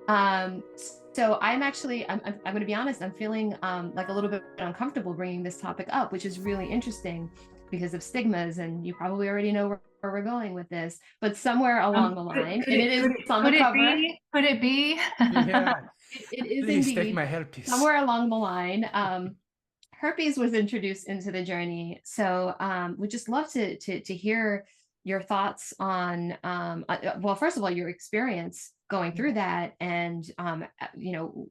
Um, so I'm going to be honest, I'm feeling like a little bit uncomfortable bringing this topic up, which is really interesting because of stigmas. And you probably already know where we're going with this, but somewhere along the line, and it is on the Could it cover, be? Could it be? Yeah, it is please take indeed my herpes. somewhere along the line. Herpes was introduced into the journey. So we'd just love to hear your thoughts on well, first of all, your experience going through that, and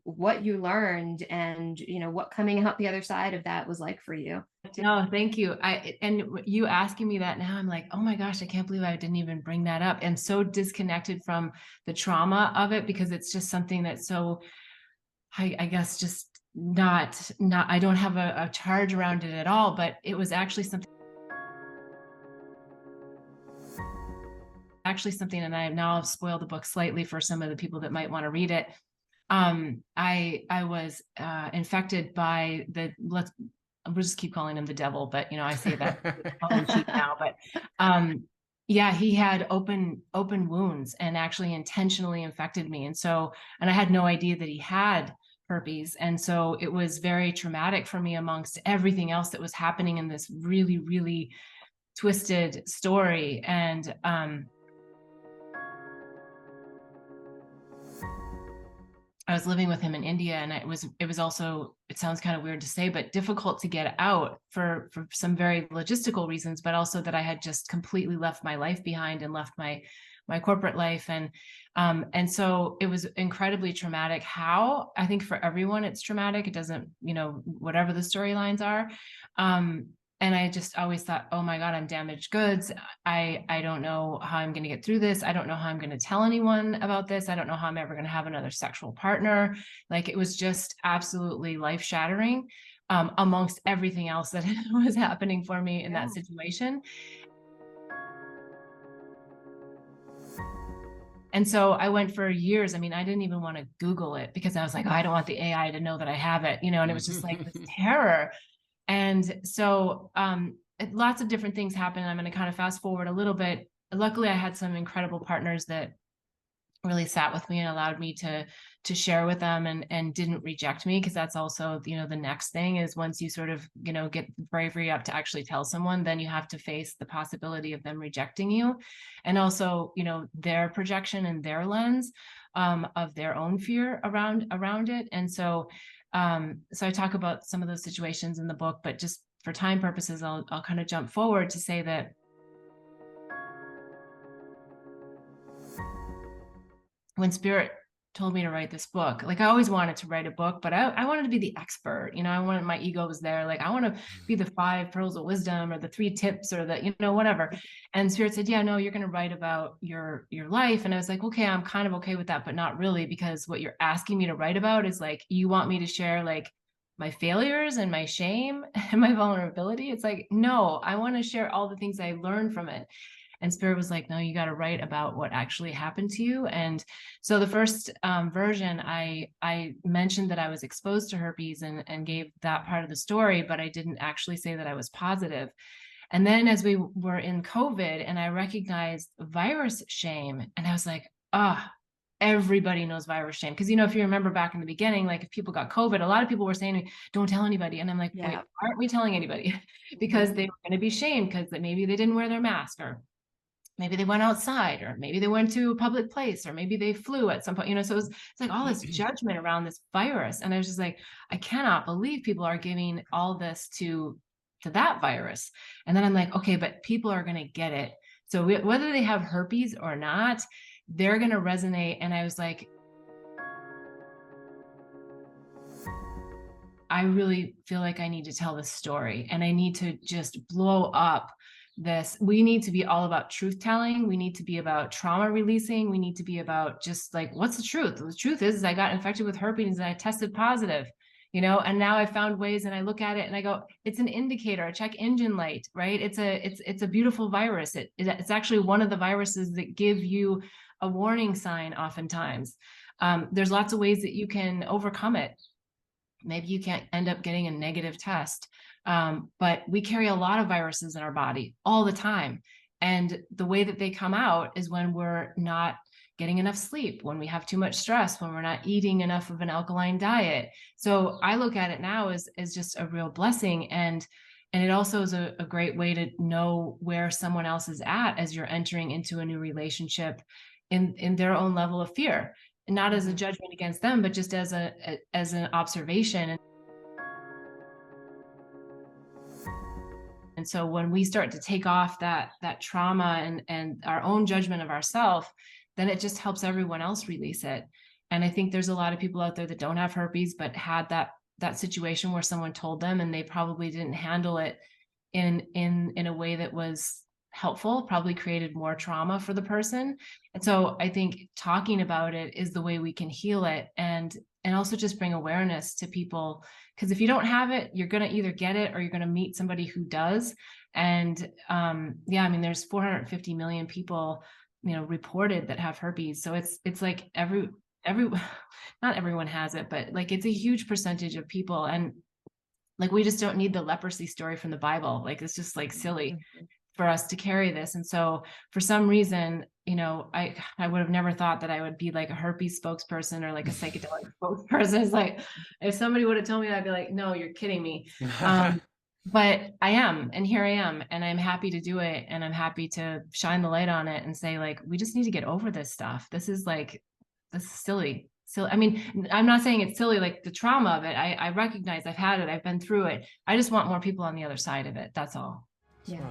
what you learned, and what coming out the other side of that was like for you. No, thank you. And you asking me that now, I'm like, oh my gosh, I can't believe I didn't even bring that up. I'm so disconnected from the trauma of it because it's just something that's so, I guess, just not. I don't have a charge around it at all. But it was actually something, and I now have spoiled the book slightly for some of the people that might want to read it. I was infected by we'll just keep calling him the devil, but I say that tongue in cheek now. But yeah, he had open wounds and actually intentionally infected me, and I had no idea that he had herpes, and so it was very traumatic for me amongst everything else that was happening in this really, really twisted story. And I was living with him in India, and it was also, it sounds kind of weird to say, but difficult to get out for some very logistical reasons, but also that I had just completely left my life behind and left my corporate life. And so it was incredibly traumatic. How I think for everyone it's traumatic. It doesn't, whatever the storylines are. And I just always thought, oh my God, I'm damaged goods. I don't know how I'm going to get through this. I don't know how I'm going to tell anyone about this. I don't know how I'm ever going to have another sexual partner. Like, it was just absolutely life shattering, amongst everything else that was happening for me in that situation. And so I went for years. I mean, I didn't even want to Google it because I was like, oh, I don't want the AI to know that I have it, and it was just like this terror. And so lots of different things happened. I'm going to kind of fast forward a little bit. Luckily, I had some incredible partners that really sat with me and allowed me to share with them, and didn't reject me, because that's also, the next thing is, once you sort of, get the bravery up to actually tell someone, then you have to face the possibility of them rejecting you, and also, their projection and their lens of their own fear around it. And so I talk about some of those situations in the book, but just for time purposes, I'll kind of jump forward to say that when Spirit told me to write this book, like, I always wanted to write a book, but I wanted to be the expert. I wanted, my ego was there. Like, I want to be the 5 pearls of wisdom, or the 3 tips, or the, whatever. And Spirit said, yeah, no, you're going to write about your life. And I was like, okay, I'm kind of okay with that, but not really, because what you're asking me to write about is, like, you want me to share, like, my failures and my shame and my vulnerability. It's like, no, I want to share all the things I learned from it. And Spirit was like, no, you got to write about what actually happened to you. And so the first version, I mentioned that I was exposed to herpes, and gave that part of the story, but I didn't actually say that I was positive. And then, as we were in COVID, and I recognized virus shame, and I was like, everybody knows virus shame. Because, if you remember back in the beginning, like, if people got COVID, a lot of people were saying to me, don't tell anybody. And I'm like, wait, aren't we telling anybody? Because they were going to be shamed because maybe they didn't wear their mask, or maybe they went outside, or maybe they went to a public place, or maybe they flew at some point, so it's like all this judgment around this virus. And I was just like, I cannot believe people are giving all this to that virus. And then I'm like, okay, but people are going to get it. So whether they have herpes or not, they're going to resonate. And I was like, I really feel like I need to tell this story, and I need to just blow up this. We need to be all about truth telling. We need to be about trauma releasing. We need to be about just, like, what's the truth? The truth is I got infected with herpes and I tested positive, and now I found ways, and I look at it and I go, it's an indicator, a check engine light, right? It's a beautiful virus. It's actually one of the viruses that give you a warning sign oftentimes. There's lots of ways that you can overcome it. Maybe you can't end up getting a negative test. But we carry a lot of viruses in our body all the time. And the way that they come out is when we're not getting enough sleep, when we have too much stress, when we're not eating enough of an alkaline diet. So I look at it now as just a real blessing. And it also is a great way to know where someone else is at as you're entering into a new relationship in their own level of fear, and not as a judgment against them, but just as an observation. And so when we start to take off that trauma and our own judgment of ourselves, then it just helps everyone else release it. And I think there's a lot of people out there that don't have herpes, but had that situation where someone told them and they probably didn't handle it in a way that was helpful, probably created more trauma for the person. And so I think talking about it is the way we can heal it, and also just bring awareness to people, because if you don't have it, you're going to either get it or you're going to meet somebody who does. And yeah, I mean, there's 450 million people, reported that have herpes. So it's like every not everyone has it, but like it's a huge percentage of people. And like we just don't need the leprosy story from the Bible. Like it's just like silly for us to carry this. And so for some reason, I would have never thought that I would be like a herpes spokesperson or like a psychedelic spokesperson. It's like, if somebody would have told me that, I'd be like, no, you're kidding me. But I am, and here I am, and I'm happy to do it. And I'm happy to shine the light on it and say, like, we just need to get over this stuff. This is silly. I mean, I'm not saying it's silly, like the trauma of it. I recognize I've had it. I've been through it. I just want more people on the other side of it. That's all. Yeah.